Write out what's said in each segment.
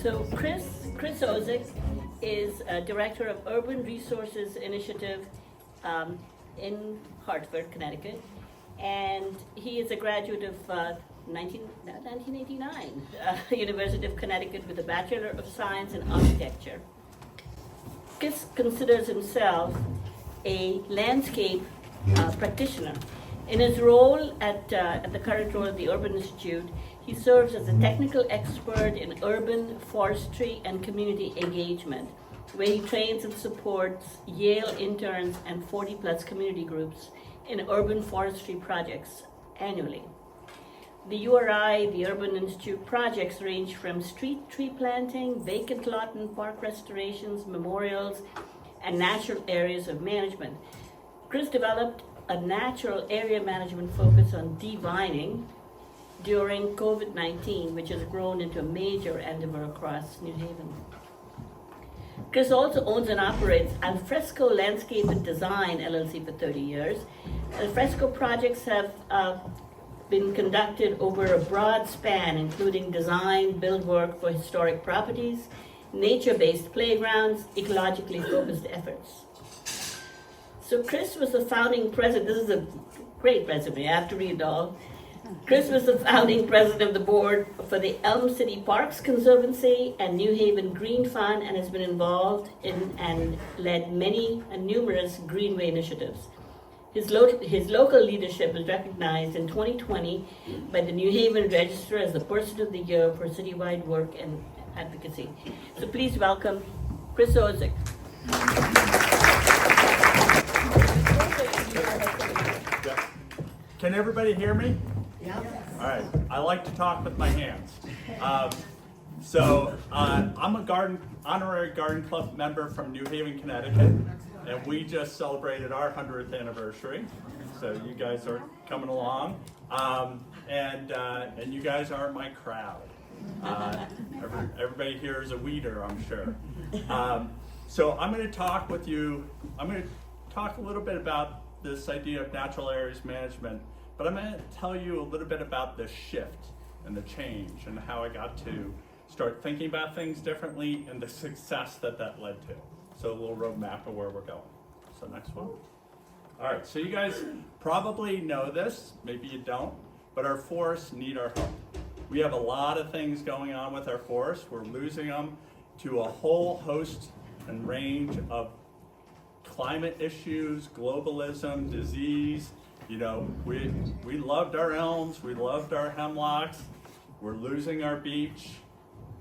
So Chris Ozyck is Director of Urban Resources Initiative in Hartford, Connecticut, and he is a graduate of 1989 University of Connecticut with a Bachelor of Science in Architecture. Chris considers himself a landscape practitioner. In his role at the current role at the Urban Institute, he serves as a technical expert in urban forestry and community engagement, where he trains and supports Yale interns and 40-plus community groups in urban forestry projects annually. The URI, the Urban Institute projects range from street tree planting, vacant lot and park restorations, memorials, and natural areas of management. Chris developed a natural area management focus on devining during COVID-19, which has grown into a major endeavor across New Haven. Chris also owns and operates Alfresco Landscape and Design LLC for 30 years. Alfresco projects have been conducted over a broad span, including design, build work for historic properties, nature-based playgrounds, ecologically focused efforts. So Chris was the founding president. This is a great resume, I have to read it all. Chris was the founding president of the board for the Elm City Parks Conservancy and New Haven Green Fund, and has been involved in and led many and numerous greenway initiatives. His local leadership was recognized in 2020 by the New Haven Register as the Person of the Year for citywide work and advocacy. So please welcome Chris Ozyck. Can everybody hear me? Yeah. All right. I like to talk with my hands. I'm a honorary Garden Club member from New Haven, Connecticut, and we just celebrated our 100th anniversary. So you guys are coming along, and you guys are my crowd. Everybody here is a weeder, I'm sure. So I'm going to talk with you. I'm going to talk a little bit about this idea of natural areas management, but I'm going to tell you a little bit about the shift and the change and how I got to start thinking about things differently and the success that led to. So a little roadmap of where we're going. So next one. All right, so you guys probably know this, maybe you don't, but our forests need our help. We have a lot of things going on with our forests. We're losing them to a whole host and range of climate issues, globalism, disease. You know, we loved our elms, we loved our hemlocks. We're losing our beech.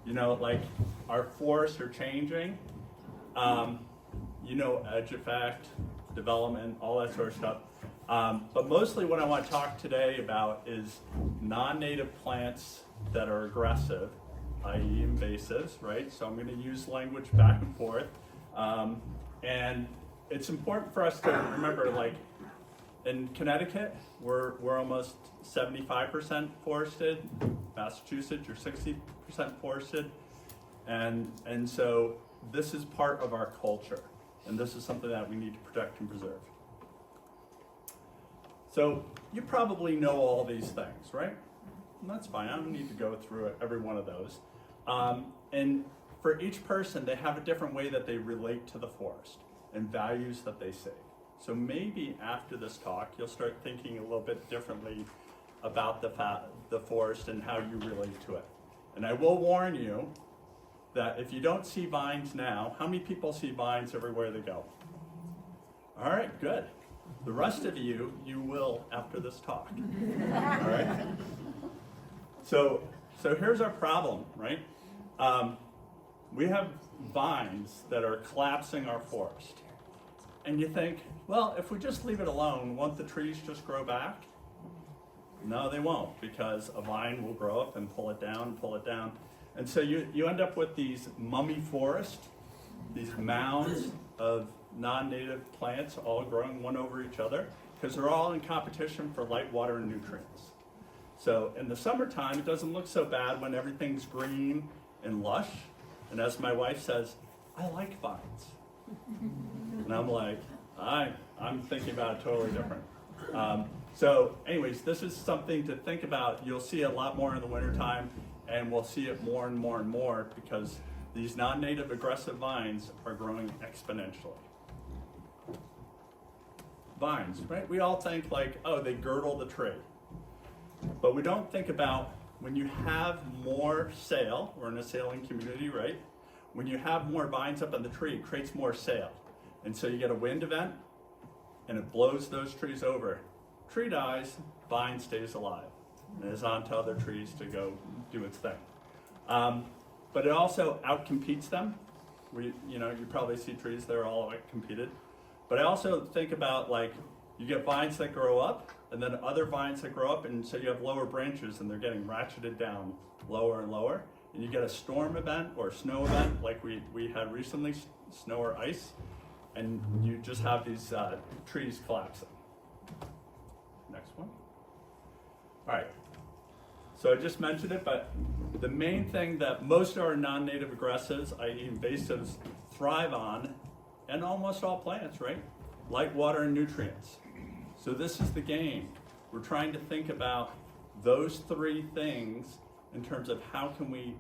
You know, like our forests are changing. Edge effect, development, all that sort of stuff. But mostly what I want to talk today about is non-native plants that are aggressive, i.e. invasives, right? So I'm going to use language back and forth. And it's important for us to remember, like, in Connecticut, we're almost 75% forested. Massachusetts, you're 60% forested. And so this is part of our culture. And this is something that we need to protect and preserve. So you probably know all these things, right? And that's fine, I don't need to go through every one of those. And for each person, they have a different way that they relate to the forest and values that they see. So maybe after this talk, you'll start thinking a little bit differently about the forest and how you relate to it. And I will warn you that if you don't see vines now, how many people see vines everywhere they go? All right, good. The rest of you will after this talk. All right? So here's our problem, right? We have vines that are collapsing our forest. And you think, well, if we just leave it alone, won't the trees just grow back? No, they won't, because a vine will grow up and pull it down. And so you end up with these mummy forests, these mounds of non-native plants all growing one over each other, because they're all in competition for light, water, and nutrients. So in the summertime, it doesn't look so bad when everything's green and lush. And as my wife says, I like vines. And I'm like, I'm thinking about it totally different. So anyways, this is something to think about. You'll see a lot more in the wintertime. and we'll see it more and more and more because these non-native aggressive vines are growing exponentially. Vines, right? We all think like, oh, they girdle the tree. But we don't think about when you have more sail, we're in a sailing community, right? When you have more vines up on the tree, it creates more sail. And so you get a wind event, and it blows those trees over. Tree dies, vine stays alive, and is on to other trees to go do its thing. But it also outcompetes them. You probably see trees that are all outcompeted. But I also think about like, you get vines that grow up, and then other vines that grow up, and so you have lower branches, and they're getting ratcheted down lower and lower. And you get a storm event or a snow event like we had recently, snow or ice, and you just have these trees collapsing. Next one. All right. So I just mentioned it, but the main thing that most of our non-native aggressives, i.e. invasives, thrive on, and almost all plants, right? Light, water, and nutrients. So this is the game. We're trying to think about those three things in terms of how can we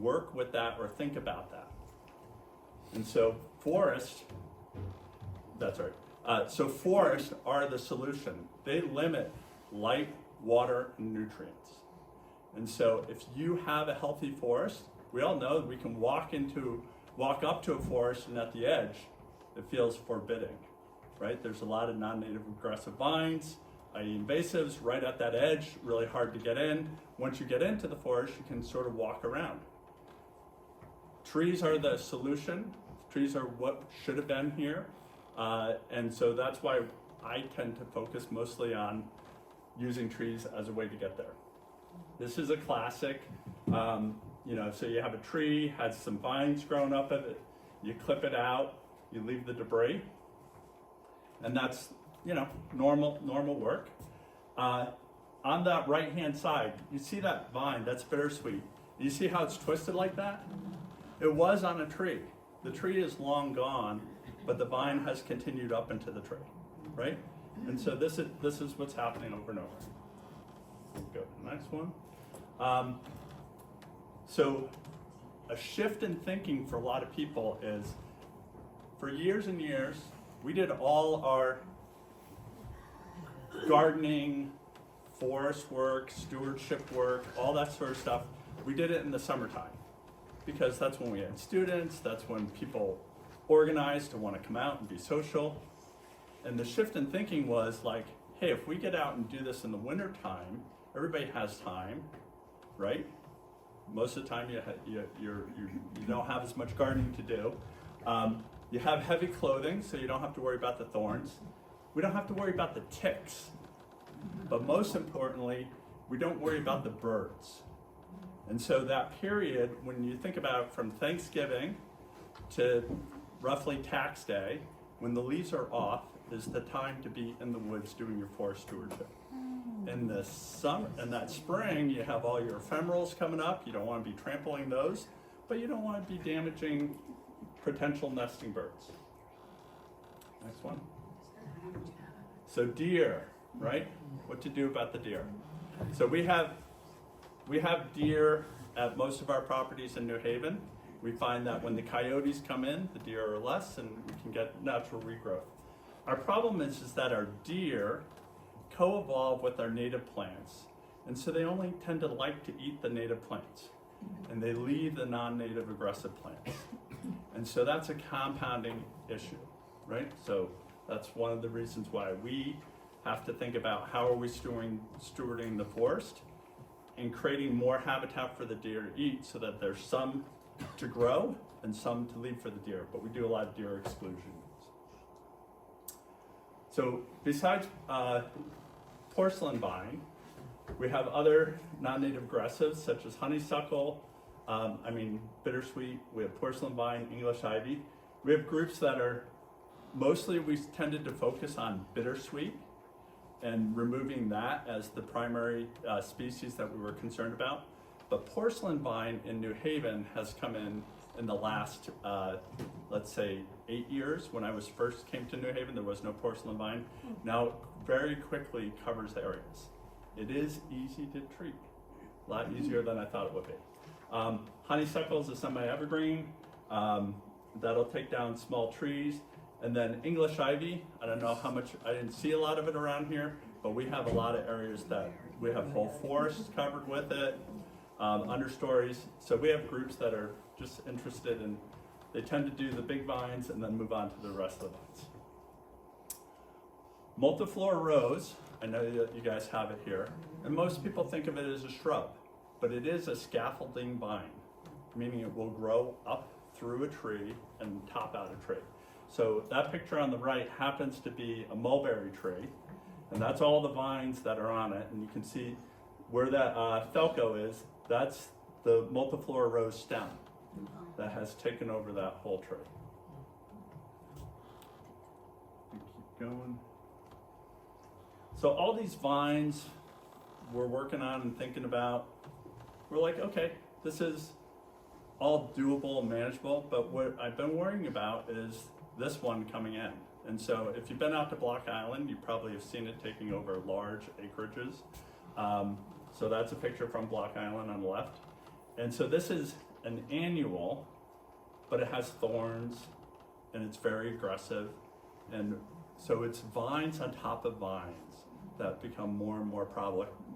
work with that or think about that. And so forests are the solution. They limit light, water, and nutrients. And so if you have a healthy forest, we all know that we can walk up to a forest, and at the edge, it feels forbidding, right? There's a lot of non-native aggressive vines, i.e. invasives, right at that edge, really hard to get in. Once you get into the forest, you can sort of walk around. Trees are the solution. Trees are what should have been here. And so that's why I tend to focus mostly on using trees as a way to get there. This is a classic, so you have a tree, has some vines growing up of it, you clip it out, you leave the debris, and that's, normal work. On that right-hand side, you see that vine, that's bittersweet. You see how it's twisted like that? It was on a tree. The tree is long gone, but the vine has continued up into the tree, right? And so this is what's happening over and over. Go to the next one. So a shift in thinking for a lot of people is, for years and years, we did all our gardening, forest work, stewardship work, all that sort of stuff. We did it in the summertime because that's when we had students, that's when people organized to want to come out and be social. And the shift in thinking was like, hey, if we get out and do this in the wintertime, everybody has time, right? Most of the time you don't have as much gardening to do. You have heavy clothing, so you don't have to worry about the thorns. We don't have to worry about the ticks. But most importantly, we don't worry about the birds. And so that period, when you think about from Thanksgiving to roughly tax day, when the leaves are off, is the time to be in the woods doing your forest stewardship. In the summer, in that spring, you have all your ephemerals coming up. You don't want to be trampling those, but you don't want to be damaging potential nesting birds. Next one. So deer, right? What to do about the deer? So we have deer at most of our properties in New Haven. We find that when the coyotes come in, the deer are less, and we can get natural regrowth. Our problem is that our deer co-evolve with our native plants, and so they only tend to like to eat the native plants, and they leave the non-native aggressive plants. And so that's a compounding issue, right? So that's one of the reasons why we have to think about how are we stewarding the forest and creating more habitat for the deer to eat so that there's some to grow and some to leave for the deer, but we do a lot of deer exclusion. So besides porcelain vine, we have other non-native aggressives such as honeysuckle, bittersweet, we have porcelain vine, English ivy. We have groups that are, mostly we tended to focus on bittersweet and removing that as the primary species that we were concerned about. But porcelain vine in New Haven has come in the last, let's say 8 years. When I first came to New Haven, there was no porcelain vine. Now it very quickly covers areas. It is easy to treat. lot easier than I thought it would be. Honeysuckle is a semi-evergreen. That'll take down small trees. And then English ivy, I don't know how much, I didn't see a lot of it around here, but we have a lot of areas that we have whole forests covered with it, understories. So we have groups that are just interested in, they tend to do the big vines and then move on to the rest of the vines. Multiflora rose, I know that you guys have it here, and most people think of it as a shrub, but it is a scaffolding vine, meaning it will grow up through a tree and top out a tree. So that picture on the right happens to be a mulberry tree, and that's all the vines that are on it, and you can see where that felco is, that's the multiflora rose stem that has taken over that whole tree. Keep going. So all these vines we're working on and thinking about, we're like, okay, this is all doable and manageable, but what I've been worrying about is this one coming in. And so if you've been out to Block Island, you probably have seen it taking over large acreages. So that's a picture from Block Island on the left. And so this is an annual, but it has thorns and it's very aggressive. And so it's vines on top of vines that become more and more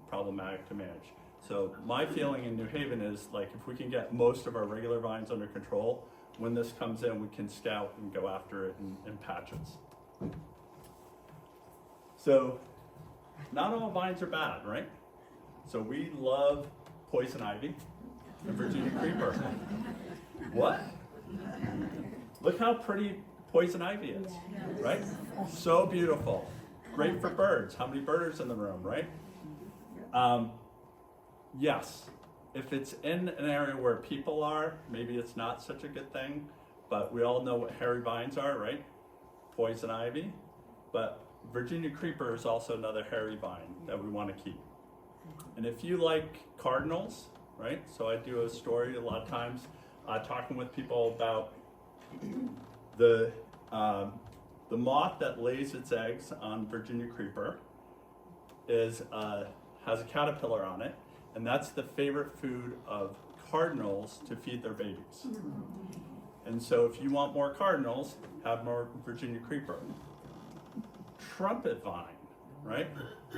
problematic to manage. So my feeling in New Haven is like if we can get most of our regular vines under control, when this comes in, we can scout and go after it in patches. So not all vines are bad, right? So we love poison ivy and Virginia creeper. What? Look how pretty poison ivy is, right? So beautiful. Great for birds. How many birders in the room, right? Yes, if it's in an area where people are, maybe it's not such a good thing, but we all know what hairy vines are, right? Poison ivy, but Virginia creeper is also another hairy vine that we want to keep. And if you like cardinals, right? So I do a story a lot of times talking with people about the moth that lays its eggs on Virginia creeper has a caterpillar on it, and that's the favorite food of cardinals to feed their babies. And so if you want more cardinals, have more Virginia creeper. Trumpet vine, right?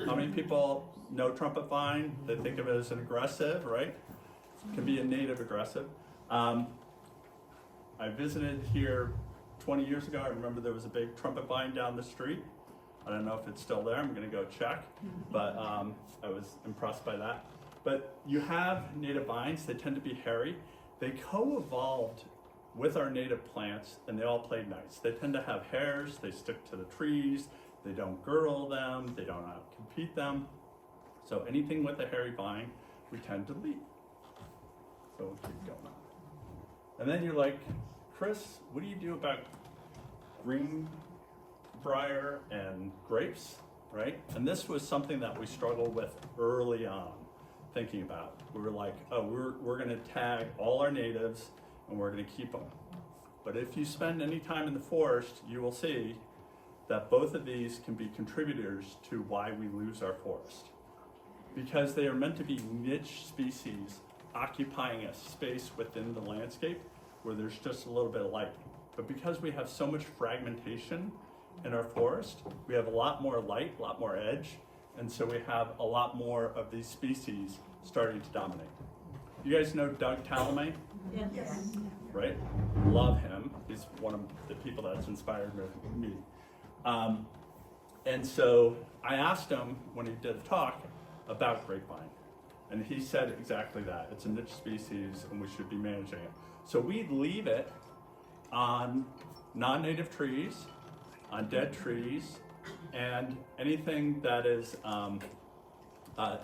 How many people know trumpet vine? They think of it as an aggressive, right? It can be a native aggressive. I visited here 20 years ago. I remember there was a big trumpet vine down the street. I don't know if it's still there. I'm going to go check, but I was impressed by that. But you have native vines. They tend to be hairy. They co-evolved with our native plants, and they all play nice. They tend to have hairs. They stick to the trees. They don't girdle them. They don't outcompete them. So anything with a hairy vine, we tend to leave. So we'll keep going on. And then you're like, Chris, what do you do about greenbrier and grapes, right? And this was something that we struggled with early on, thinking about. We were like, oh, we're going to tag all our natives and we're going to keep them. But if you spend any time in the forest, you will see that both of these can be contributors to why we lose our forest. Because they are meant to be niche species occupying a space within the landscape where there's just a little bit of light. But because we have so much fragmentation in our forest, we have a lot more light, a lot more edge, and so we have a lot more of these species starting to dominate. You guys know Doug Talamay? Yes. Right? Love him. He's one of the people that's inspired me. And so I asked him when he did a talk about grapevine, and he said exactly that. It's a niche species and we should be managing it. So we leave it on non-native trees, on dead trees, and anything that is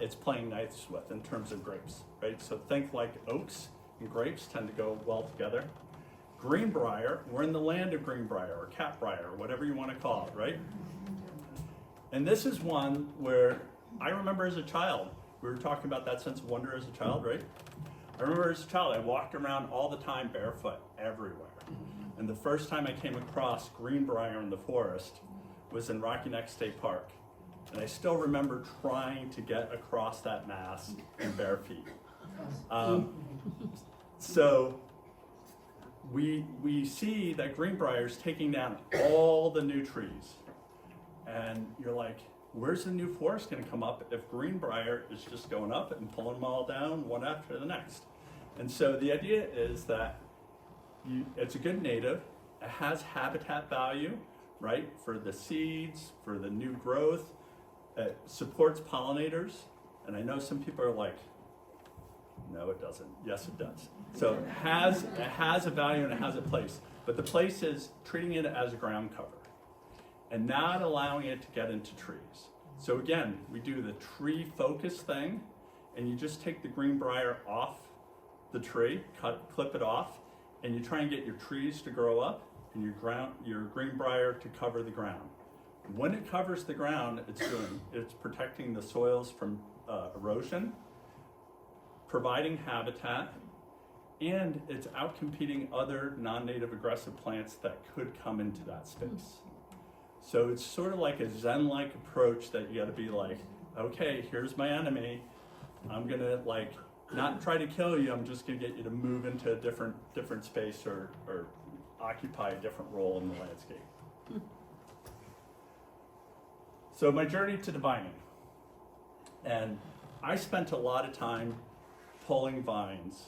it's playing nice with in terms of grapes, right? So think like oaks and grapes tend to go well together. Greenbrier, we're in the land of greenbrier or catbrier, or whatever you want to call it, right? And this is one where I remember as a child, we were talking about that sense of wonder as a child, right? I remember as a child, I walked around all the time barefoot everywhere. And the first time I came across greenbrier in the forest was in Rocky Neck State Park. And I still remember trying to get across that mass in bare feet. So we see that greenbrier is taking down all the new trees. And you're like, where's the new forest going to come up if greenbrier is just going up and pulling them all down one after the next? And so the idea is that it's a good native. It has habitat value, right, for the seeds, for the new growth. It supports pollinators. And I know some people are like, no, it doesn't. Yes, it does. So it has a value and it has a place. But the place is treating it as a ground cover and not allowing it to get into trees. So again, we do the tree focus thing, and you just take the greenbrier off the tree, clip it off, and you try and get your trees to grow up and your greenbrier to cover the ground. When it covers the ground, it's protecting the soils from erosion, providing habitat, and it's outcompeting other non-native aggressive plants that could come into that space. So it's sort of like a Zen-like approach that you got to be like, okay, here's my enemy. I'm gonna like not try to kill you. I'm just gonna get you to move into a different space or occupy a different role in the landscape. So my journey to divining, and I spent a lot of time pulling vines.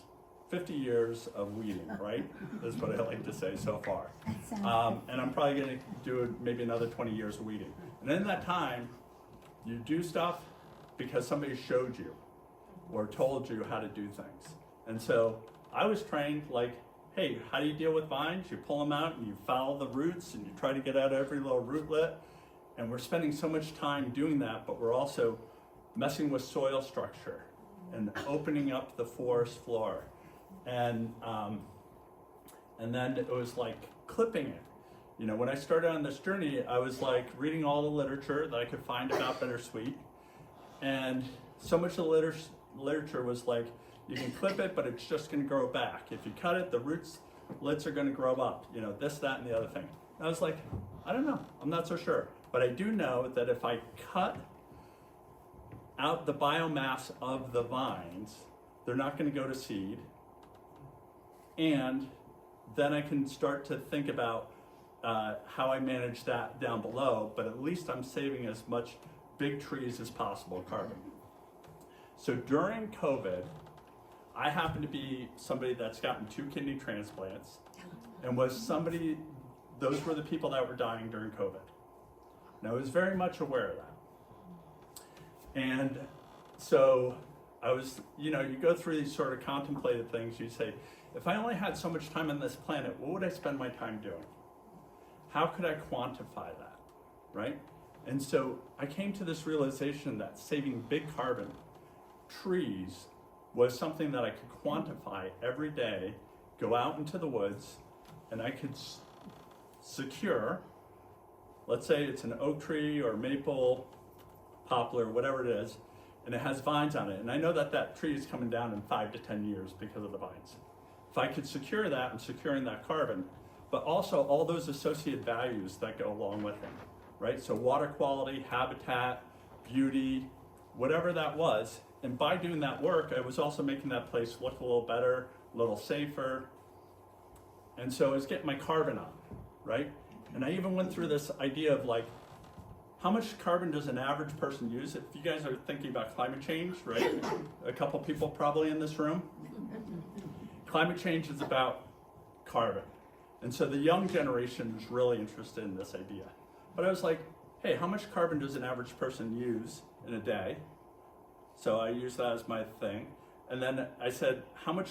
50 years of weeding, right? That's what I like to say so far. And I'm probably gonna do maybe another 20 years of weeding. And in that time, you do stuff because somebody showed you or told you how to do things. And so I was trained like, hey, how do you deal with vines? You pull them out and you follow the roots and you try to get out every little rootlet. And we're spending so much time doing that, but we're also messing with soil structure and opening up the forest floor. And then it was like clipping it. You know, when I started on this journey, I was like reading all the literature that I could find about bittersweet. And so much of the literature was like, you can clip it, but it's just gonna grow back. If you cut it, the rootlets are gonna grow up, you know, this, that, and the other thing. And I was like, I don't know, I'm not so sure. But I do know that if I cut out the biomass of the vines, they're not gonna go to seed. And then I can start to think about how I manage that down below, but at least I'm saving as much big trees as possible, carbon. So during COVID, I happen to be somebody that's gotten 2 kidney transplants and was somebody, those were the people that were dying during COVID. And I was very much aware of that. And so I was, you know, you go through these sort of contemplative things, you say, if I only had so much time on this planet, what would I spend my time doing? How could I quantify that, right? And so I came to this realization that saving big carbon trees was something that I could quantify every day, go out into the woods, and I could secure, let's say it's an oak tree or maple, poplar, whatever it is, and it has vines on it. And I know that that tree is coming down in 5 to 10 years because of the vines. If I could secure that, I'm securing that carbon, but also all those associated values that go along with it, right? So water quality, habitat, beauty, whatever that was. And by doing that work, I was also making that place look a little better, a little safer. And so I was getting my carbon up, right? And I even went through this idea of like, how much carbon does an average person use? If you guys are thinking about climate change, right? A couple people probably in this room. Climate change is about carbon. And so the young generation is really interested in this idea. But I was like, hey, how much carbon does an average person use in a day? So I used that as my thing. And then I said, how much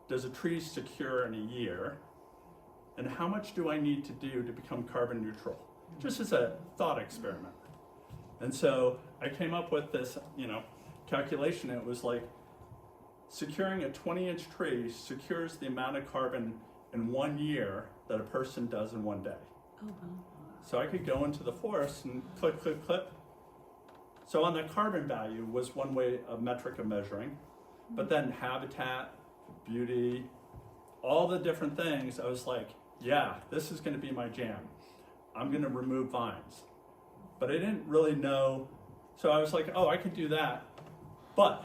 does a tree secure in a year? And how much do I need to do to become carbon neutral? Just as a thought experiment. And so I came up with this, you know, calculation. It was like securing a 20-inch tree secures the amount of carbon in 1 year that a person does in 1 day. Oh, wow. So I could go into the forest and clip, clip, clip. So on the carbon value was one way, a metric of measuring, but then habitat, beauty, all the different things, I was like, yeah, this is gonna be my jam. I'm gonna remove vines. But I didn't really know, so I was like, oh, I could do that, but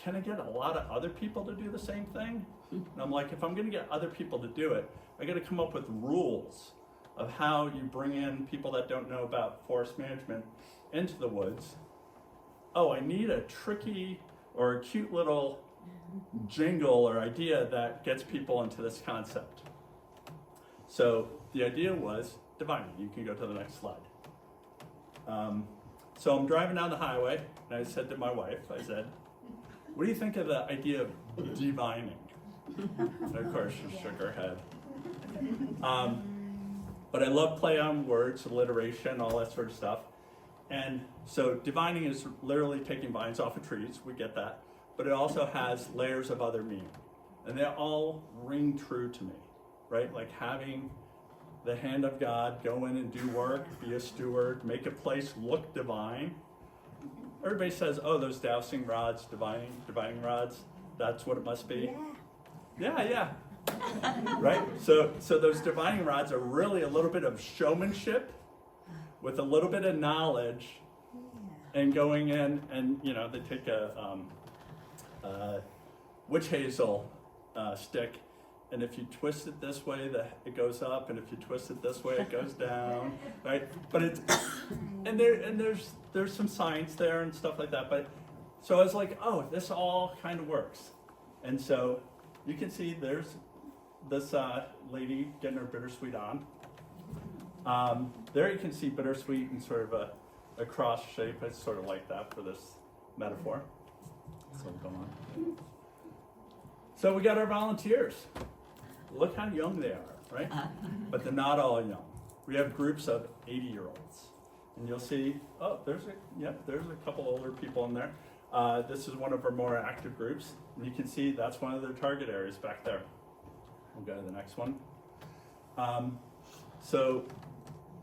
can I get a lot of other people to do the same thing? And I'm like, if I'm gonna get other people to do it, I gotta come up with rules of how you bring in people that don't know about forest management into the woods. Oh, I need a tricky or a cute little jingle or idea that gets people into this concept. So the idea was divining. You can go to the next slide. So I'm driving down the highway, and I said to my wife, I said, what do you think of the idea of divining? And of course, she shook her head. But I love play on words, alliteration, all that sort of stuff. And so divining is literally taking vines off of trees, we get that. But it also has layers of other meaning. And they all ring true to me, right? Like having the hand of God go in and do work, be a steward, make a place look divine. Everybody says, oh, those dowsing rods, divining rods, that's what it must be. Yeah. Right? So those divining rods are really a little bit of showmanship with a little bit of knowledge, and going in and, they take a witch hazel stick, and if you twist it this way, it goes up, and if you twist it this way, it goes down, right? But there's some science there and stuff like that. But so I was like, oh, this all kind of works. And so you can see there's this lady getting her bittersweet on. There you can see bittersweet in sort of a cross shape. It's sort of like that for this metaphor. So go on. So we got our volunteers. Look how young they are, right? But they're not all young. We have groups of 80-year-olds. And you'll see, oh, there's a couple older people in there. This is one of our more active groups. And you can see that's one of their target areas back there. We'll go to the next one. So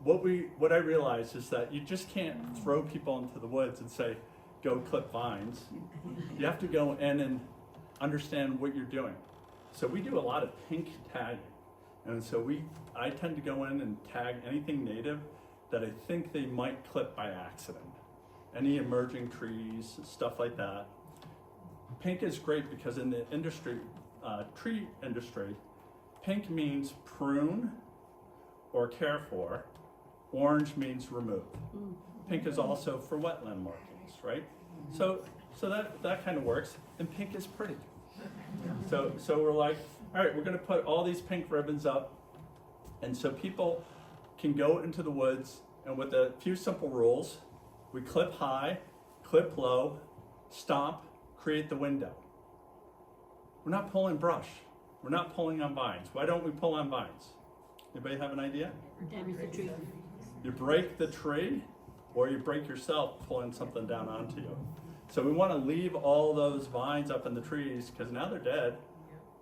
what I realized is that you just can't throw people into the woods and say, go clip vines. You have to go in and understand what you're doing. So we do a lot of pink tagging. And so I tend to go in and tag anything native that I think they might clip by accident. Any emerging trees, stuff like that. Pink is great because in the industry, tree industry, pink means prune or care for. Orange means remove. Pink is also for wetland markings, right? So that kind of works, and pink is pretty. So we're like, all right, we're gonna put all these pink ribbons up, and so people can go into the woods, and with a few simple rules, we clip high, clip low, stomp, create the window. We're not pulling brush. We're not pulling on vines. Why don't we pull on vines? Anybody have an idea? Damage the tree. You break the tree, or you break yourself pulling something down onto you. So we want to leave all those vines up in the trees because now they're dead.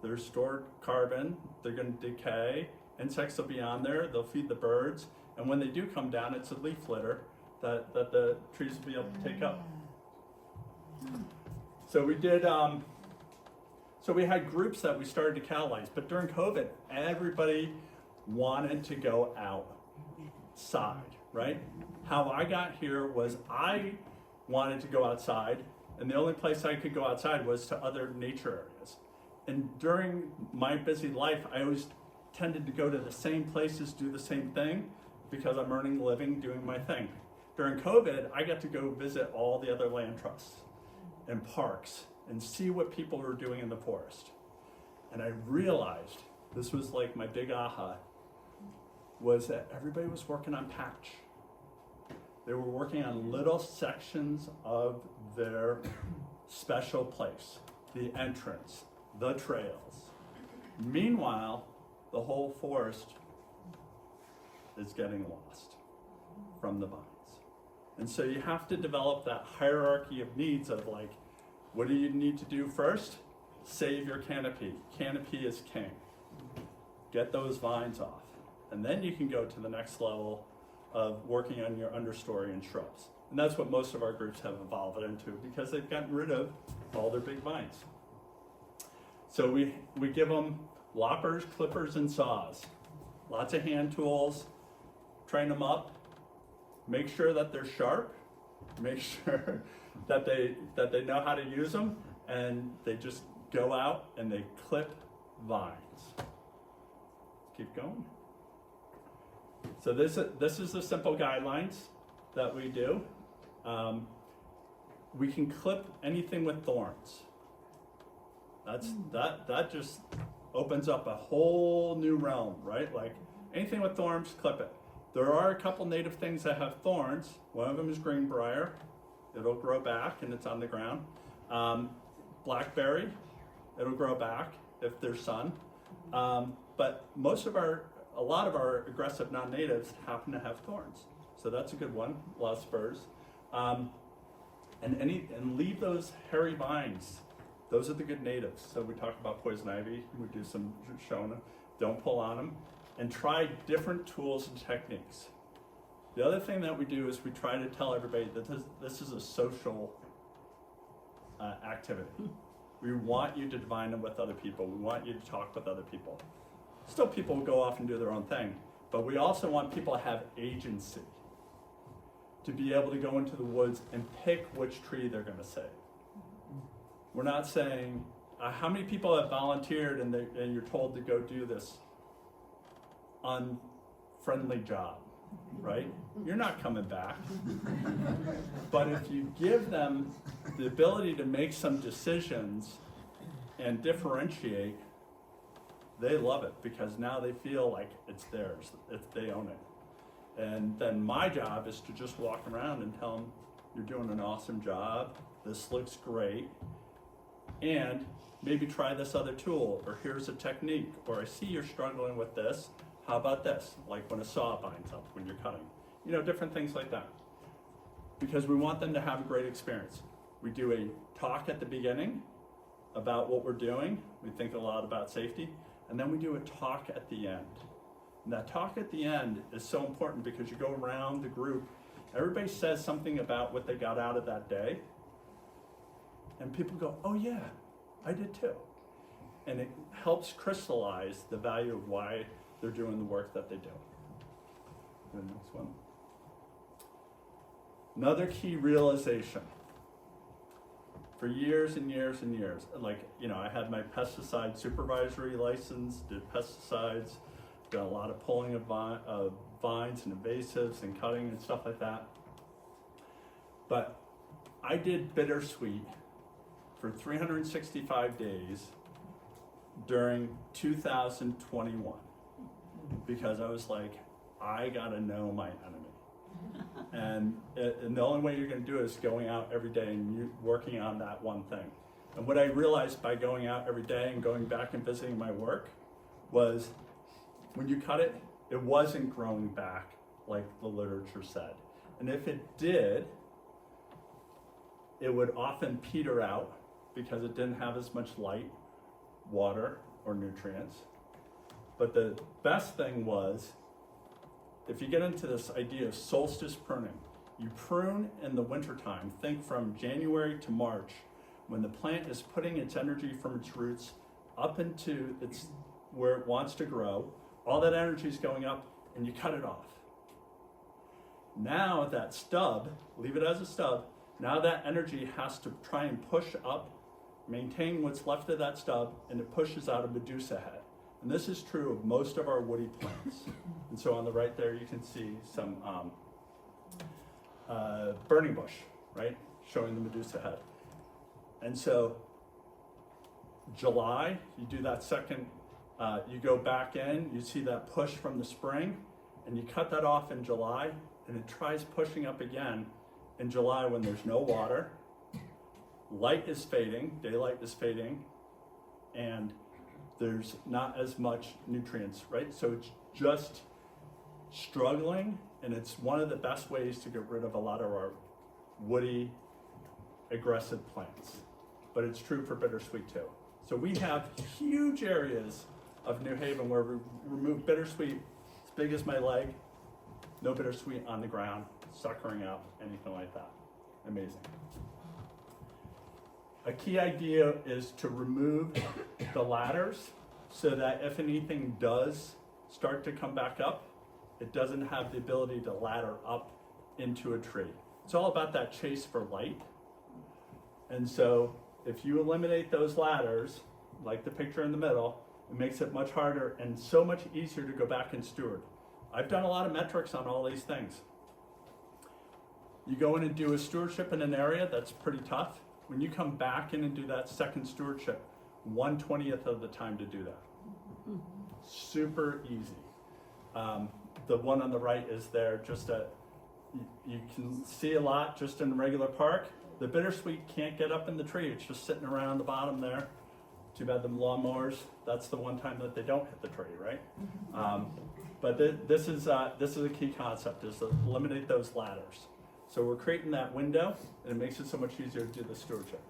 They're stored carbon. They're going to decay. Insects will be on there. They'll feed the birds. And when they do come down, it's a leaf litter that the trees will be able to take up. So we did. So we had groups that we started to catalyze. But during COVID, everybody wanted to go outside, right? How I got here was I wanted to go outside, and the only place I could go outside was to other nature areas. And during my busy life, I always tended to go to the same places, do the same thing, because I'm earning a living doing my thing. During COVID, I got to go visit all the other land trusts and parks and see what people were doing in the forest. And I realized, this was like my big aha, was that everybody was working on patch. They were working on little sections of their special place, the entrance, the trails. Meanwhile, the whole forest is getting lost from the vines. And so you have to develop that hierarchy of needs of like, what do you need to do first? Save your canopy. Canopy is king. Get those vines off. And then you can go to the next level of working on your understory and shrubs. And that's what most of our groups have evolved into because they've gotten rid of all their big vines. So we give them loppers, clippers, and saws. Lots of hand tools. Train them up. Make sure that they're sharp. Make sure that they know how to use them. and they just go out and they clip vines. Keep going. So this is the simple guidelines that we do. We can clip anything with thorns. That just opens up a whole new realm, right? Like anything with thorns, clip it. There are a couple native things that have thorns. One of them is greenbrier. It'll grow back and it's on the ground. Blackberry, it'll grow back if there's sun. But a lot of our aggressive non-natives happen to have thorns. So that's a good one, a lot of spurs. And leave those hairy vines. Those are the good natives. So we talk about poison ivy, we do some showing them. Don't pull on them. And try different tools and techniques. The other thing that we do is we try to tell everybody that this is a social activity. We want you to divine them with other people. We want you to talk with other people. Still, people will go off and do their own thing, but we also want people to have agency, to be able to go into the woods and pick which tree they're going to save. We're not saying, how many people have volunteered and you're told to go do this unfriendly job, right? You're not coming back. But if you give them the ability to make some decisions and differentiate, they love it because now they feel like it's theirs, they own it. And then my job is to just walk around and tell them, you're doing an awesome job, this looks great, and maybe try this other tool, or here's a technique, or I see you're struggling with this, how about this? Like when a saw binds up when you're cutting. You know, different things like that. Because we want them to have a great experience. We do a talk at the beginning about what we're doing. We think a lot about safety. And then we do a talk at the end. And that talk at the end is so important because you go around the group, everybody says something about what they got out of that day. And people go, oh yeah, I did too. And it helps crystallize the value of why they're doing the work that they do. The next one. Another key realization. For years and years and years, like, you know, I had my pesticide supervisory license, did pesticides, done a lot of pulling of vines and invasives and cutting and stuff like that. But I did bittersweet for 365 days during 2021 because I was like, I gotta know my enemy. And the only way you're going to do it is going out every day and working on that one thing. And what I realized by going out every day and going back and visiting my work was when you cut it, it wasn't growing back like the literature said. And if it did, it would often peter out because it didn't have as much light, water, or nutrients. But the best thing was, if you get into this idea of solstice pruning, you prune in the wintertime. Think from January to March, when the plant is putting its energy from its roots up into where it wants to grow. All that energy is going up, and you cut it off. Now that stub, leave it as a stub, now that energy has to try and push up, maintain what's left of that stub, and it pushes out a Medusa head. And this is true of most of our woody plants. And so on the right there, you can see some burning bush, right? Showing the Medusa head. And so July, you do that second, you go back in, you see that push from the spring, and you cut that off in July, and it tries pushing up again in July when there's no water, light is fading, daylight is fading, and there's not as much nutrients, right? So it's just struggling, and it's one of the best ways to get rid of a lot of our woody, aggressive plants. But it's true for bittersweet too. So we have huge areas of New Haven where we remove bittersweet as big as my leg, no bittersweet on the ground, suckering up, anything like that. Amazing. A key idea is to remove the ladders so that if anything does start to come back up, it doesn't have the ability to ladder up into a tree. It's all about that chase for light. And so if you eliminate those ladders, like the picture in the middle, it makes it much harder and so much easier to go back and steward. I've done a lot of metrics on all these things. You go in and do a stewardship in an area that's pretty tough. When you come back in and do that second stewardship, 1/20th of the time to do that. Super easy. The one on the right is there just you can see a lot just in a regular park. The bittersweet can't get up in the tree. It's just sitting around the bottom there. Too bad the lawnmowers, that's the one time that they don't hit the tree, right? But this is a key concept, is to eliminate those ladders. So we're creating that window, and it makes it so much easier to do the stewardship.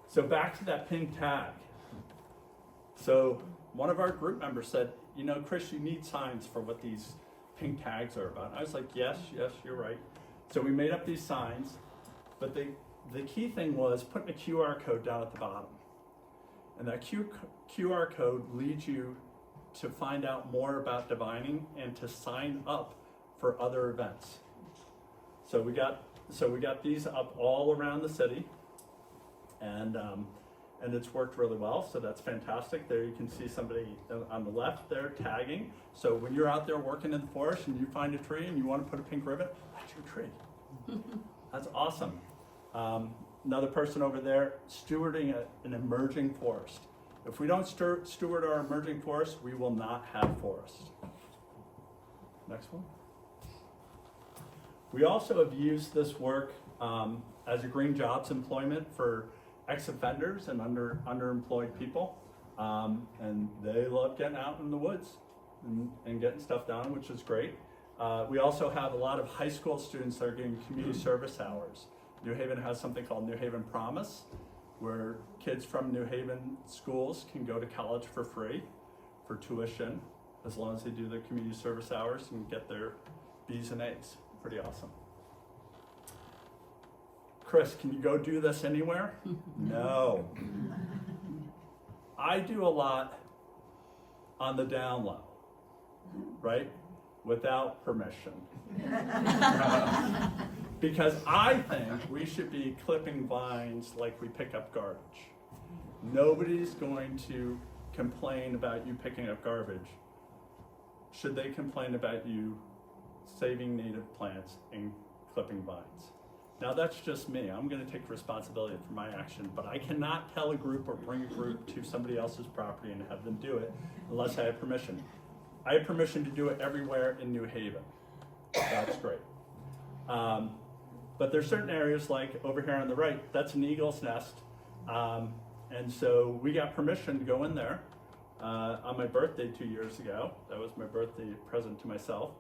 So back to that pink tag. So one of our group members said, you know, Chris, you need signs for what these pink tags are about. I was like, yes, you're right. So we made up these signs, but the key thing was putting a QR code down at the bottom. And that QR code leads you to find out more about divining and to sign up for other events. So we got these up all around the city, and it's worked really well, so that's fantastic. There you can see somebody on the left there tagging. So when you're out there working in the forest and you find a tree and you want to put a pink ribbon, that's your tree. That's awesome. Another person over there stewarding an emerging forest. If we don't steward our emerging forest, we will not have forest. Next one. We also have used this work as a green jobs employment for ex-offenders and underemployed people. And they love getting out in the woods and getting stuff done, which is great. We also have a lot of high school students that are getting community service hours. New Haven has something called New Haven Promise, where kids from New Haven schools can go to college for free for tuition, as long as they do their community service hours and get their B's and A's. Pretty awesome. Chris, can you go do this anywhere? No. I do a lot on the down low, right? Without permission. Because I think we should be clipping vines like we pick up garbage. Nobody's going to complain about you picking up garbage. Should they complain about you saving native plants and clipping vines? Now that's just me. I'm going to take responsibility for my action, but I cannot tell a group or bring a group to somebody else's property and have them do it unless I have permission. I have permission to do it everywhere in New Haven. That's great. But there's certain areas like over here on the right, that's an eagle's nest. And so we got permission to go in there on my birthday 2 years ago. That was my birthday present to myself.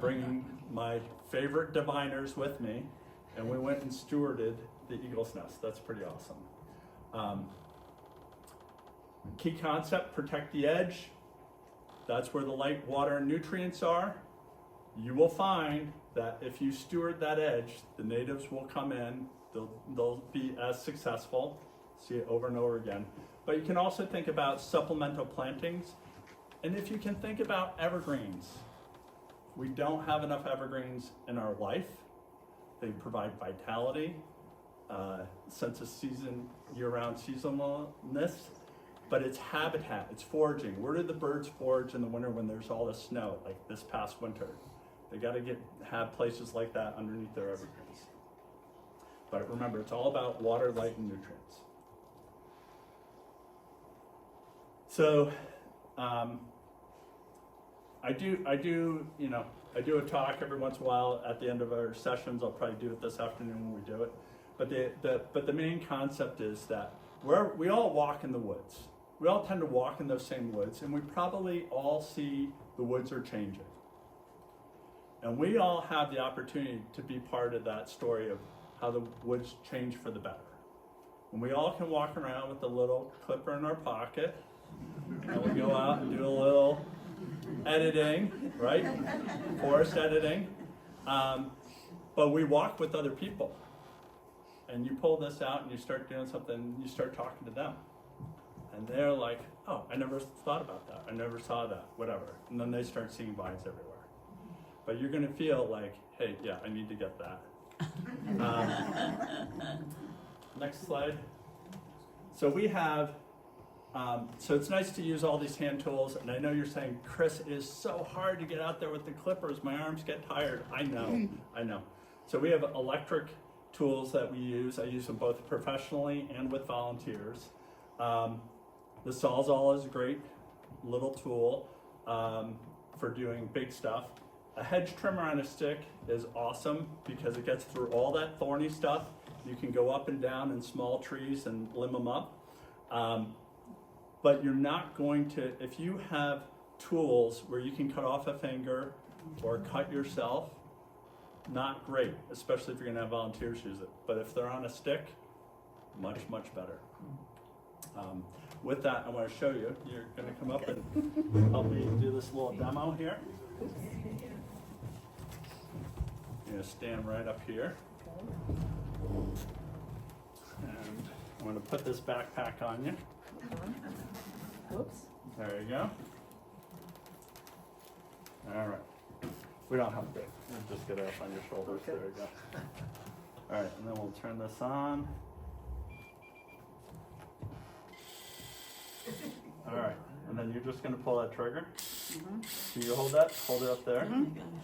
Bringing my favorite diviners with me, and we went and stewarded the eagle's nest. That's pretty awesome. Key concept, protect the edge. That's where the light, water, and nutrients are. You will find that if you steward that edge, the natives will come in, they'll be as successful. See it over and over again. But you can also think about supplemental plantings. And if you can think about evergreens, we don't have enough evergreens in our life. They provide vitality, sense of season, year-round seasonalness, but it's habitat, it's foraging. Where do the birds forage in the winter when there's all the snow, like this past winter? They got to have places like that underneath their evergreens. But remember, it's all about water, light, and nutrients. So, I do a talk every once in a while at the end of our sessions. I'll probably do it this afternoon when we do it. But the main concept is that we all walk in the woods. We all tend to walk in those same woods, and we probably all see the woods are changing. And we all have the opportunity to be part of that story of how the woods change for the better. And we all can walk around with a little clipper in our pocket, and we go out and do a little editing, right? Forest editing. But we walk with other people. And you pull this out and you start doing something, and you start talking to them. And they're like, oh, I never thought about that. I never saw that, whatever. And then they start seeing vines everywhere. But you're going to feel like, hey, yeah, I need to get that. Next slide. So we have, so it's nice to use all these hand tools, and I know you're saying, Chris, it is so hard to get out there with the clippers. My arms get tired. I know, I know. So we have electric tools that we use. I use them both professionally and with volunteers. The Sawzall is a great little tool for doing big stuff. A hedge trimmer on a stick is awesome because it gets through all that thorny stuff. You can go up and down in small trees and limb them up. But you're not going to, if you have tools where you can cut off a finger or cut yourself, not great, especially if you're gonna have volunteers use it. But if they're on a stick, much, much better. With that, I want to show you. You're going to come up and help me do this little demo here. You're going to stand right up here. And I'm going to put this backpack on you. Whoops. There you go. All right. We don't have to. We'll just get it up on your shoulders. Okay. There you go. All right, and then we'll turn this on. All right, and then you're just going to pull that trigger. Can you hold that? Hold it up there.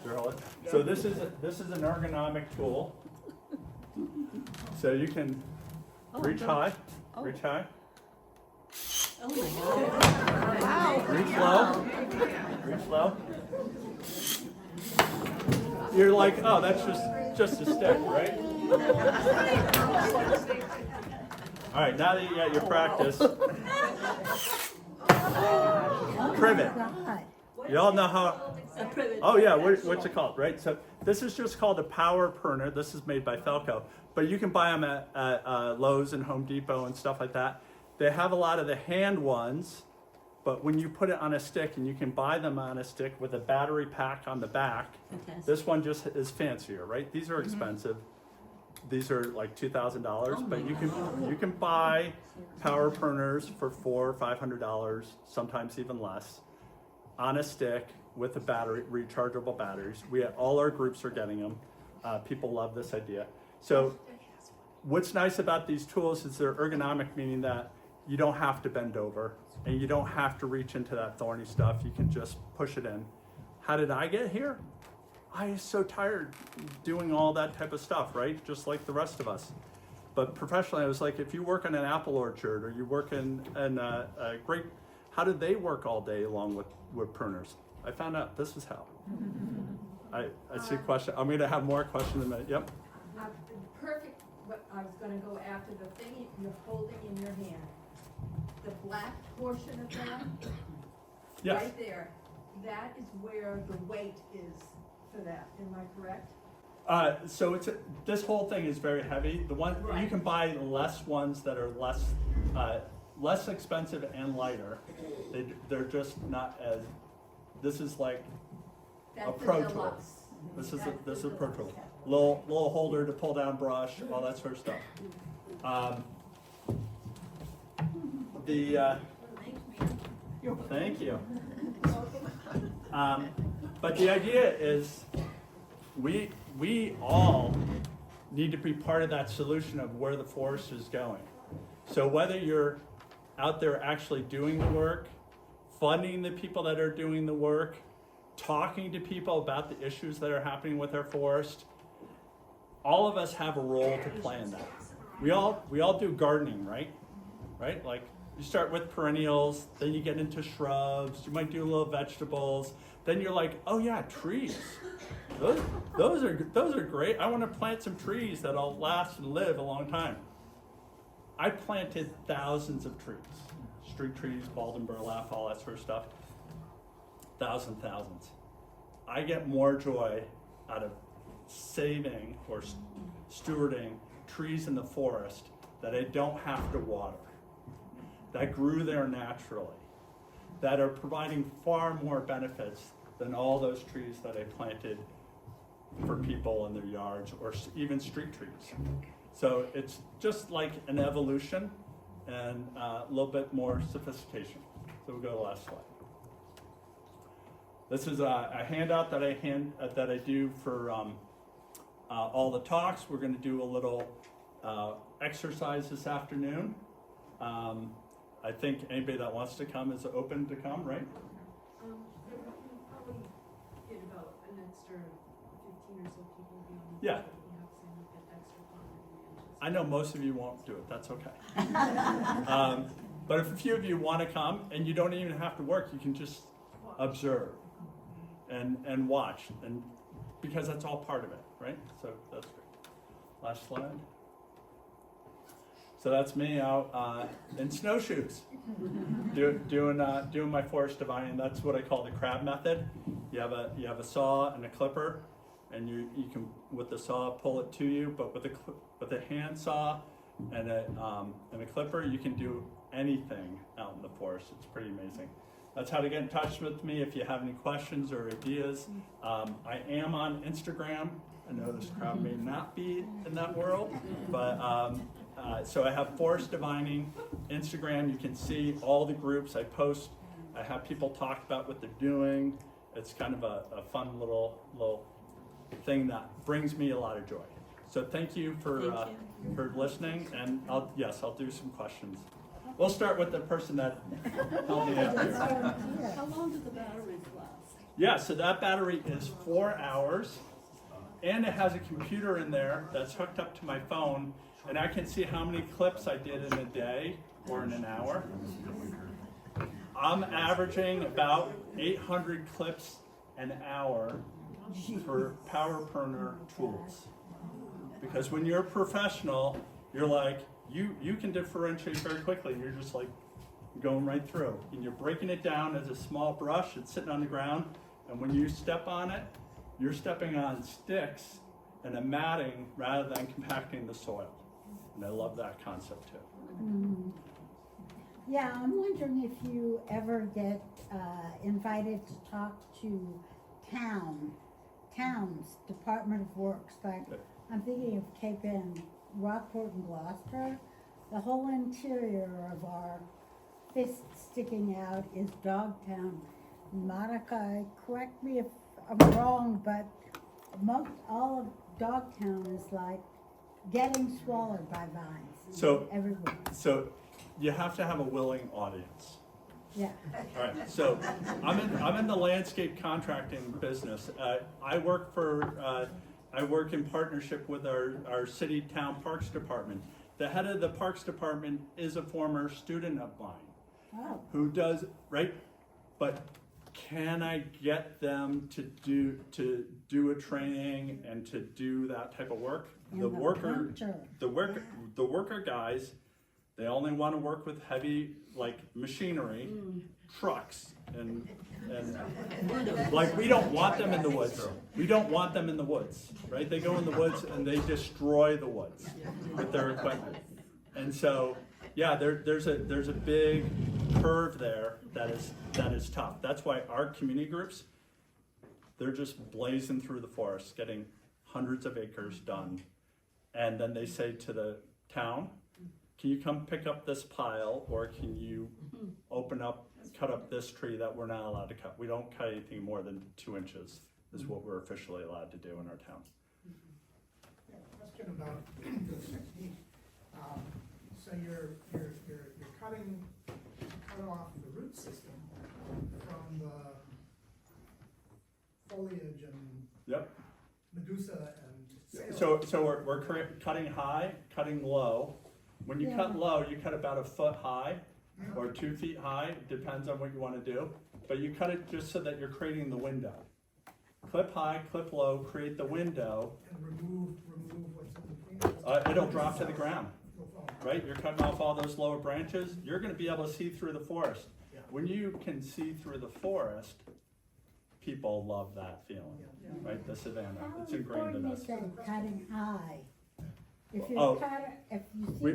Here, hold it. So this is an ergonomic tool. So you can reach high, reach high. Oh my God. Wow. Reach low. You're like, oh, that's just a stick, right? All right, now that you got your practice, privet. You all know how, oh yeah, what's it called, right? So this is just called a power pruner. This is made by Felco, but you can buy them at Lowe's and Home Depot and stuff like that. They have a lot of the hand ones, but when you put it on a stick, and you can buy them on a stick with a battery pack on the back, this one just is fancier, right? These are expensive. These are like $2,000, but you can buy power pruners for $400 or $500, sometimes even less, on a stick with a battery, rechargeable batteries. All our groups are getting them. People love this idea. So what's nice about these tools is they're ergonomic, meaning that you don't have to bend over and you don't have to reach into that thorny stuff. You can just push it in. How did I get here? I was so tired doing all that type of stuff, right? Just like the rest of us. But professionally, I was like, if you work in an apple orchard or you work in a grape, how did they work all day long with pruners? I found out this is how. I see a question. I'm going to have more questions in a minute. Yep. Perfect. What I was going to go after the thing you're holding in your hand. The black portion of that, Yes. right there, that is where the weight is for that. Am I correct? So this whole thing is very heavy. The one you can buy less ones that are less expensive and lighter. They're just not as. This is like a pro tool. This is a pro tool. Little holder to pull down brush, all that sort of stuff. Thank you. But the idea is we all need to be part of that solution of where the forest is going. So whether you're out there actually doing the work, funding the people that are doing the work, talking to people about the issues that are happening with our forest, all of us have a role to play in that. We all do gardening, right? Right? Like you start with perennials, then you get into shrubs, you might do a little vegetables, then you're like, oh yeah, trees. Those are great. I want to plant some trees that'll last and live a long time. I planted thousands of trees, street trees, bald and burlap, all that sort of stuff. Thousands. I get more joy out of saving or stewarding trees in the forest that I don't have to water, that grew there naturally, that are providing far more benefits than all those trees that I planted for people in their yards or even street trees. So it's just like an evolution and a little bit more sophistication. So we'll go to the last slide. This is a handout that I do for all the talks. We're going to do a little exercise this afternoon. I think anybody that wants to come is open to come, right? We can probably get about an extra 15 or so people beyond the Yeah. that we have some get extra fun and ranches. I know most of you won't do it, that's okay. But if a few of you want to come, and you don't even have to work, you can just observe and watch, and because that's all part of it, right? So that's great. Last slide. So that's me out in snowshoes, doing my forest divining. That's what I call the crab method. You have a saw and a clipper, and you can with the saw pull it to you, but with a hand saw and a clipper, you can do anything out in the forest. It's pretty amazing. That's how to get in touch with me if you have any questions or ideas. I am on Instagram. I know this crowd may not be in that world, but so I have Forest Divining Instagram. You can see all the groups I post. I have people talk about what they're doing. It's kind of a fun little thing that brings me a lot of joy. So thank you for listening, and I'll do some questions. We'll start with the person that helped me out here. How long do the batteries last? Yeah, so that battery is 4 hours, and it has a computer in there that's hooked up to my phone, and I can see how many clips I did in a day or in an hour. I'm averaging about 800 clips an hour for power pruner tools. Because when you're a professional, you're like, you can differentiate very quickly. You're just like going right through. And you're breaking it down as a small brush. It's sitting on the ground. And when you step on it, you're stepping on sticks and a matting rather than compacting the soil. And I love that concept too. Yeah, I'm wondering if you ever get invited to talk to towns, Department of Works, like I'm thinking of Cape Ann, Rockport and Gloucester. The whole interior of our fist sticking out is Dogtown. Monica, correct me if I'm wrong, but all of Dogtown is like getting swallowed by vines. So everywhere. So you have to have a willing audience. Yeah. All right. So I'm in the landscape contracting business. I work in partnership with our city town parks department. The head of the parks department is a former student of mine who does right, but can I get them to do a training and to do that type of work? And The worker guys, they only want to work with heavy like machinery, trucks, and like we don't want them in the woods. We don't want them in the woods, right? They go in the woods and they destroy the woods with their equipment. And so, yeah, there's a big curve there that is tough. That's why our community groups, they're just blazing through the forest, getting hundreds of acres done. And then they say to the town, can you come pick up this pile, or can you cut up this tree that we're not allowed to cut? We don't cut anything more than 2 inches is what we're officially allowed to do in our town. Yeah, question about the technique. So you're cut off the root system from the foliage and Yep. medusa and sale. So we're cutting high, cutting low. When you cut low, you cut about 1 foot high or 2 feet high, depends on what you want to do. But you cut it just so that you're creating the window. Clip high, clip low, create the window. And remove what's in between. It'll drop to the ground, right? You're cutting off all those lower branches. You're going to be able to see through the forest. Yeah. When you can see through the forest, people love that feeling, right? The savanna, it's ingrained in us. How important is that cutting high? If you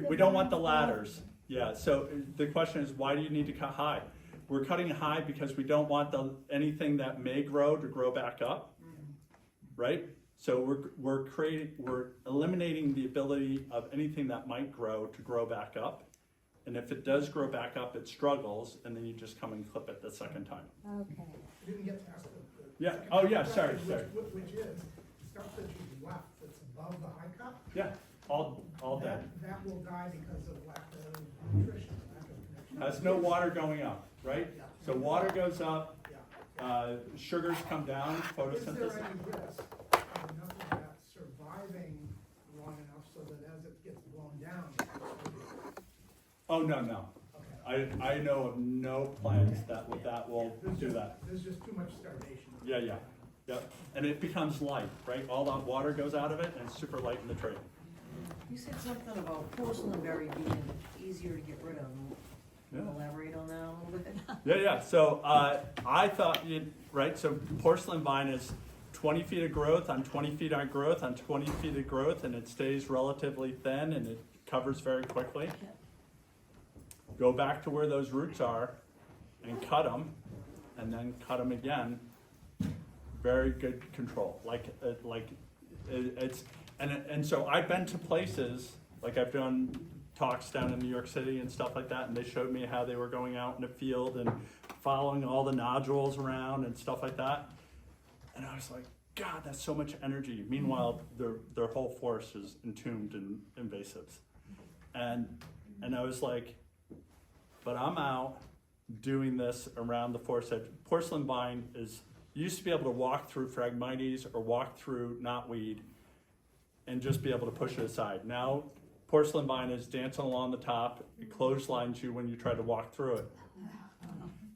We don't want the ladders. Yeah, so the question is, why do you need to cut high? We're cutting high because we don't want anything that may grow to grow back up, right? So we're eliminating the ability of anything that might grow to grow back up. And if it does grow back up, it struggles, and then you just come and clip it the second time. Okay. You didn't get past the Yeah. second Oh, yeah. question, Sorry. Which is stuff that you left that's above the high cut. Yeah. all dead. That will die because of lack of nutrition, lack of connection. That's no water going up, right? Yeah. So water goes up, Yeah. sugars come down, Is there photosynthesis. any risk of enough of that surviving long enough so that as it gets blown down, it's Oh, no. okay. I know of no plants that will do that. There's just too much starvation. Yeah. Yep. And it becomes light, right? All that water goes out of it and it's super light in the tree. You said something about porcelain berry being easier to get rid of. Yeah. Elaborate on that a little bit? Yeah. So I thought, right? So porcelain vine is 20 feet of growth on 20 feet on growth on 20 feet of growth, and it stays relatively thin and it covers very quickly. Go back to where those roots are and cut them, and then cut them again. Very good control. And so I've been to places, like I've done talks down in New York City and stuff like that, and they showed me how they were going out in the field and following all the nodules around and stuff like that. And I was like, God, that's so much energy. Meanwhile, their whole forest is entombed in invasives. And I was like, but I'm out doing this around the forest edge. Porcelain vine is, you used to be able to walk through Phragmites or walk through knotweed and just be able to push it aside. Now, porcelain vine is dancing along the top. It clotheslines you when you try to walk through it.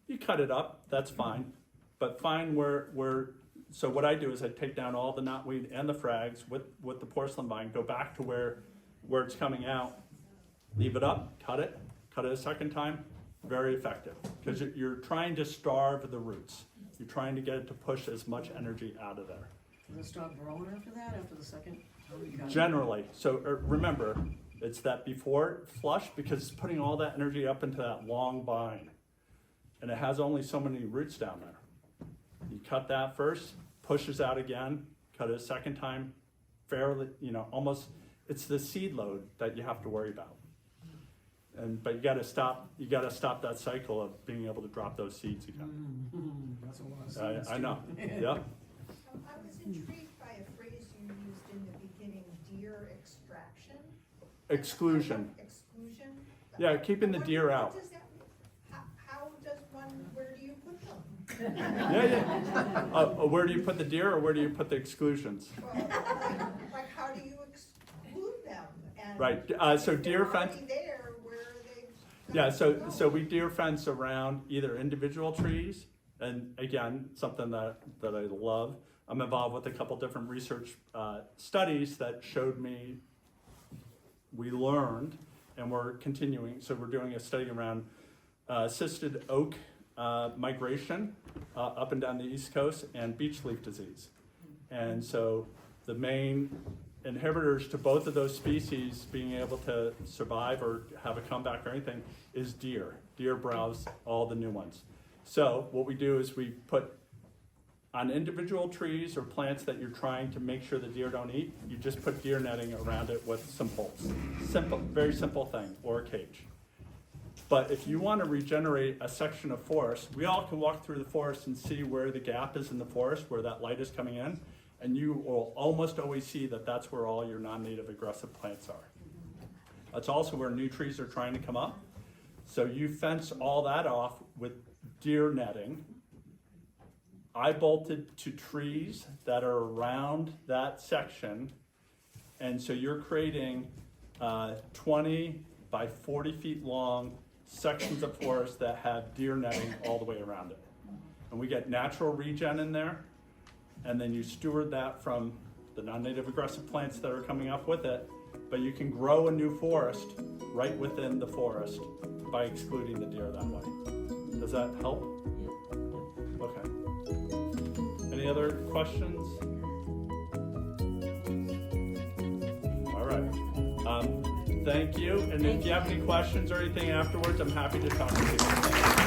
You cut it up, that's fine. But find so what I do is I take down all the knotweed and the frags with the porcelain vine, go back to where it's coming out, leave it up, cut it a second time, very effective. Because you're trying to starve the roots. You're trying to get it to push as much energy out of there. Does it stop growing after that, after the second time you cut it? Generally, so remember, it's that before flush, because it's putting all that energy up into that long vine. And it has only so many roots down there. You cut that first, pushes out again, cut it a second time, fairly, almost, it's the seed load that you have to worry about. But you gotta stop that cycle of being able to drop those seeds again. That's a lot of seeds, I know, too. yep. I was intrigued by a phrase you used in the beginning, deer extraction. Exclusion. Exclusion? Yeah, keeping the deer out. What does that mean? How does one, where do you put them? Yeah. Where do you put the deer or where do you put the exclusions? Well, like how do you exclude them? And Right, so if deer they're fence. already there, where are they? Yeah, gonna go? so we deer fence around either individual trees, and again, something that I love. I'm involved with a couple different research studies that showed me, we learned, and we're continuing. So we're doing a study around assisted oak migration up and down the East Coast and beech leaf disease. And so the main inhibitors to both of those species being able to survive or have a comeback or anything is deer. Deer browse all the new ones. So what we do is we put on individual trees or plants that you're trying to make sure the deer don't eat, you just put deer netting around it with some poles. Simple, very simple thing, or a cage. But if you want to regenerate a section of forest, we all can walk through the forest and see where the gap is in the forest, where that light is coming in, and you will almost always see that that's where all your non-native aggressive plants are. That's also where new trees are trying to come up. So you fence all that off with deer netting. I bolted to trees that are around that section, and so you're creating 20 by 40 feet long sections of forest that have deer netting all the way around it. And we get natural regen in there, and then you steward that from the non-native aggressive plants that are coming up with it, but you can grow a new forest right within the forest by excluding the deer that way. Does that help? Okay. Any other questions? All right. Thank you. And if you have any questions or anything afterwards, I'm happy to talk to you.